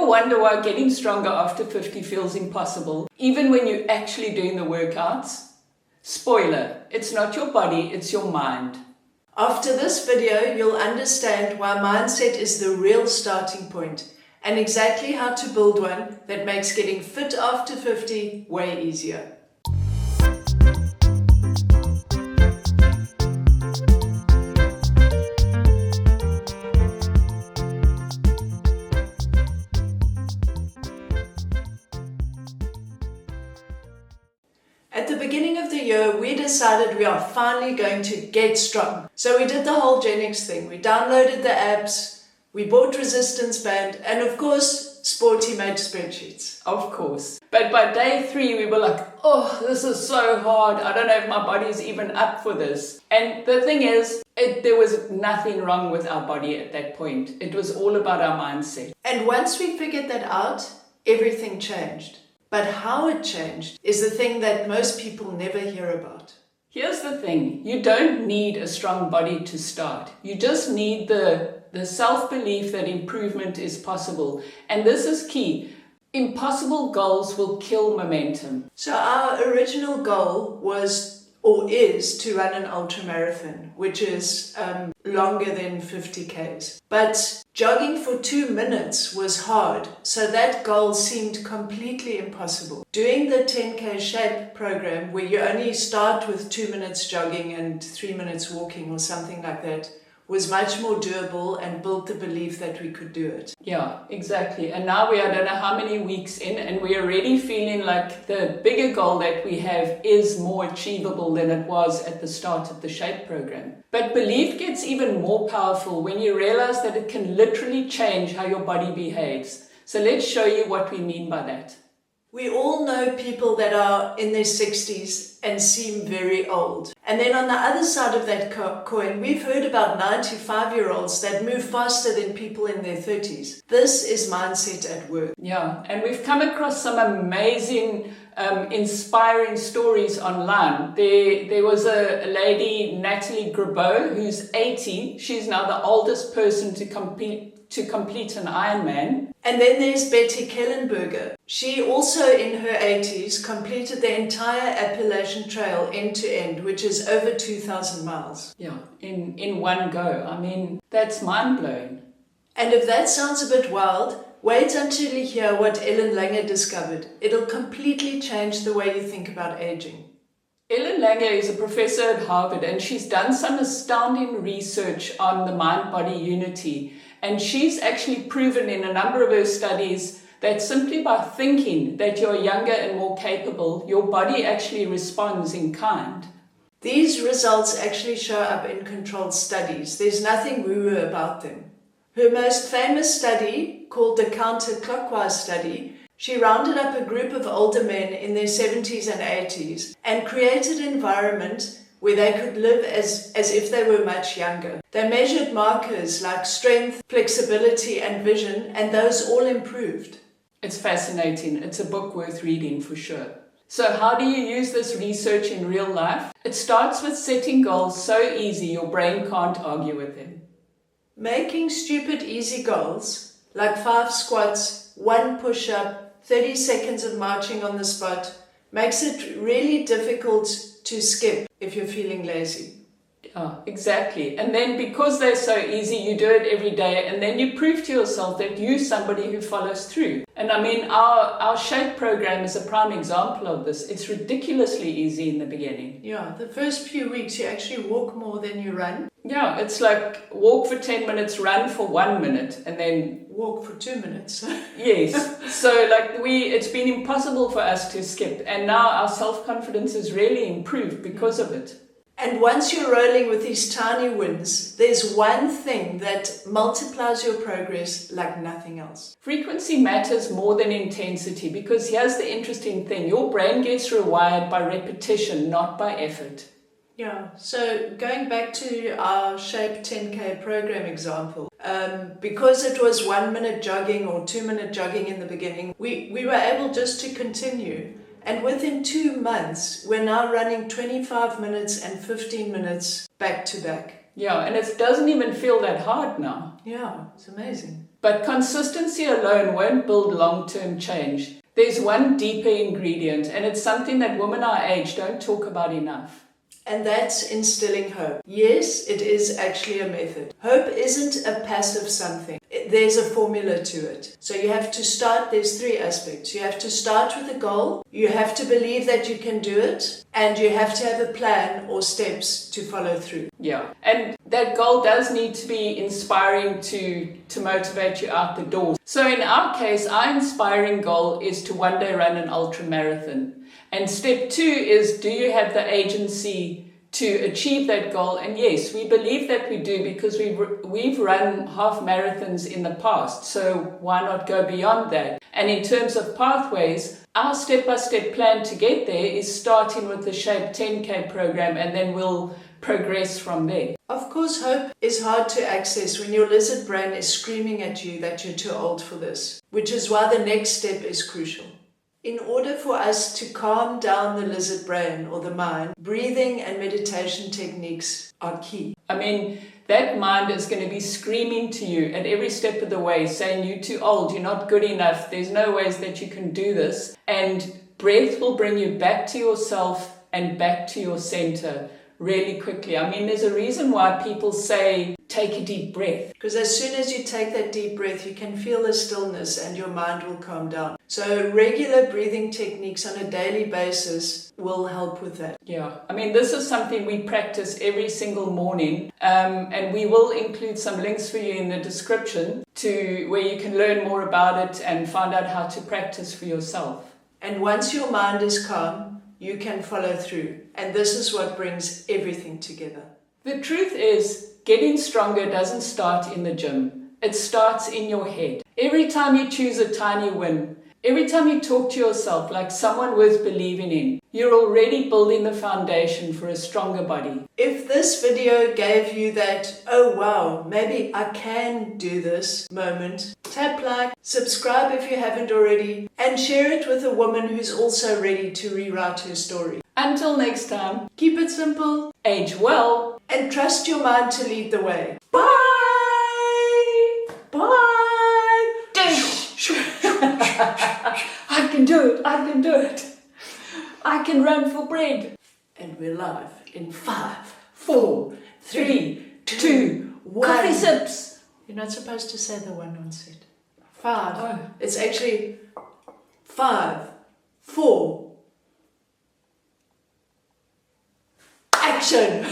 wonder why getting stronger after 50 feels impossible, even when you're actually doing the workouts? Spoiler, it's not your body, it's your mind. After this video, you'll understand why mindset is the real starting point and exactly how to build one that makes getting fit after 50 way easier. At the beginning of the year, we decided we are finally going to get strong. So we did the whole Gen X thing. We downloaded the apps, we bought resistance band, and of course, Sporty made spreadsheets. Of course. But by day 3, we were like, oh, this is so hard. I don't know if my body is even up for this. And the thing is, there was nothing wrong with our body at that point. It was all about our mindset. And once we figured that out, everything changed. But how it changed is the thing that most people never hear about. Here's the thing. You don't need a strong body to start. You just need the self-belief that improvement is possible. And this is key. Impossible goals will kill momentum. So our original goal was or is to run an ultra marathon, which is longer than 50 Ks. But jogging for 2 minutes was hard, so that goal seemed completely impossible. Doing the 10K shape program, where you only start with 2 minutes jogging and 3 minutes walking or something like that, was much more doable and built the belief that we could do it. Yeah, exactly. And now we are, I don't know how many weeks in, and we're already feeling like the bigger goal that we have is more achievable than it was at the start of the shape program. But belief gets even more powerful when you realize that it can literally change how your body behaves. So let's show you what we mean by that. We all know people that are in their 60s and seem very old. And then on the other side of that coin, we've heard about 95-year-olds that move faster than people in their 30s. This is mindset at work. Yeah, and we've come across some amazing, inspiring stories online. There was a lady, Natalie Grabeau, who's 80. She's now the oldest person to complete an Ironman. And then there's Betty Kellenberger. She also in her 80s completed the entire Appalachian Trail end to end, which is over 2,000 miles. Yeah, in one go. I mean, that's mind-blowing. And if that sounds a bit wild, wait until you hear what Ellen Langer discovered. It'll completely change the way you think about aging. Ellen Langer is a professor at Harvard, and she's done some astounding research on the mind-body unity. And she's actually proven in a number of her studies that simply by thinking that you're younger and more capable, your body actually responds in kind. These results actually show up in controlled studies. There's nothing woo-woo about them. Her most famous study, called the counterclockwise study, she rounded up a group of older men in their 70s and 80s and created an environment where they could live as if they were much younger. They measured markers like strength, flexibility, and vision, and those all improved. It's fascinating. It's a book worth reading for sure. So how do you use this research in real life? It starts with setting goals so easy your brain can't argue with them. Making stupid easy goals, like 5 squats, 1 push-up, 30 seconds of marching on the spot, makes it really difficult to skip if you're feeling lazy. Yeah, exactly. And then because they're so easy, you do it every day, and then you prove to yourself that you're somebody who follows through. And I mean, our shape program is a prime example of this. It's ridiculously easy in the beginning. Yeah, the first few weeks you actually walk more than you run. Yeah, it's like walk for 10 minutes, run for 1 minute, and then walk for 2 minutes. Yes. So like it's been impossible for us to skip, and now our self-confidence is really improved because of it. And once you're rolling with these tiny wins, there's one thing that multiplies your progress like nothing else. Frequency matters more than intensity, because here's the interesting thing. Your brain gets rewired by repetition, not by effort. Yeah, so going back to our Shape 10K program example, because it was 1 minute jogging or 2 minute jogging in the beginning, we were able just to continue. And within 2 months, we're now running 25 minutes and 15 minutes back to back. Yeah, and it doesn't even feel that hard now. Yeah, it's amazing. But consistency alone won't build long-term change. There's one deeper ingredient, and it's something that women our age don't talk about enough. And that's instilling hope. Yes, it is actually a method. Hope isn't a passive something. There's a formula to it. So you have to start, there's 3 aspects. You have to start with a goal, you have to believe that you can do it, and you have to have a plan or steps to follow through. Yeah, and that goal does need to be inspiring to motivate you out the door. So in our case, our inspiring goal is to one day run an ultra marathon. And step 2 is, do you have the agency to achieve that goal? And yes, we believe that we do, because we've run half marathons in the past. So why not go beyond that? And in terms of pathways, our step-by-step plan to get there is starting with the Shape 10K program, and then we'll progress from there. Of course, hope is hard to access when your lizard brain is screaming at you that you're too old for this, which is why the next step is crucial. In order for us to calm down the lizard brain or the mind, breathing and meditation techniques are key. I mean, that mind is going to be screaming to you at every step of the way, saying you're too old, you're not good enough, there's no ways that you can do this. And breath will bring you back to yourself and back to your center really quickly. I mean, there's a reason why people say, take a deep breath. Because as soon as you take that deep breath, you can feel the stillness and your mind will calm down. So regular breathing techniques on a daily basis will help with that. Yeah, I mean, this is something we practice every single morning, and we will include some links for you in the description to where you can learn more about it and find out how to practice for yourself. And once your mind is calm, you can follow through. And this is what brings everything together. The truth is, getting stronger doesn't start in the gym. It starts in your head. Every time you choose a tiny win, every time you talk to yourself like someone worth believing in, you're already building the foundation for a stronger body. If this video gave you that, oh wow, maybe I can do this moment, tap like, subscribe if you haven't already, and share it with a woman who's also ready to rewrite her story. Until next time, Keep it simple, age well, and trust your mind to lead the way. Bye! Bye! I can do it, I can do it. I can run for bread. And we're live in 5, 4, 3, 2, 1. coffee sips. You're not supposed to say the one on set. 5. Oh. It's actually 5, 4. Action!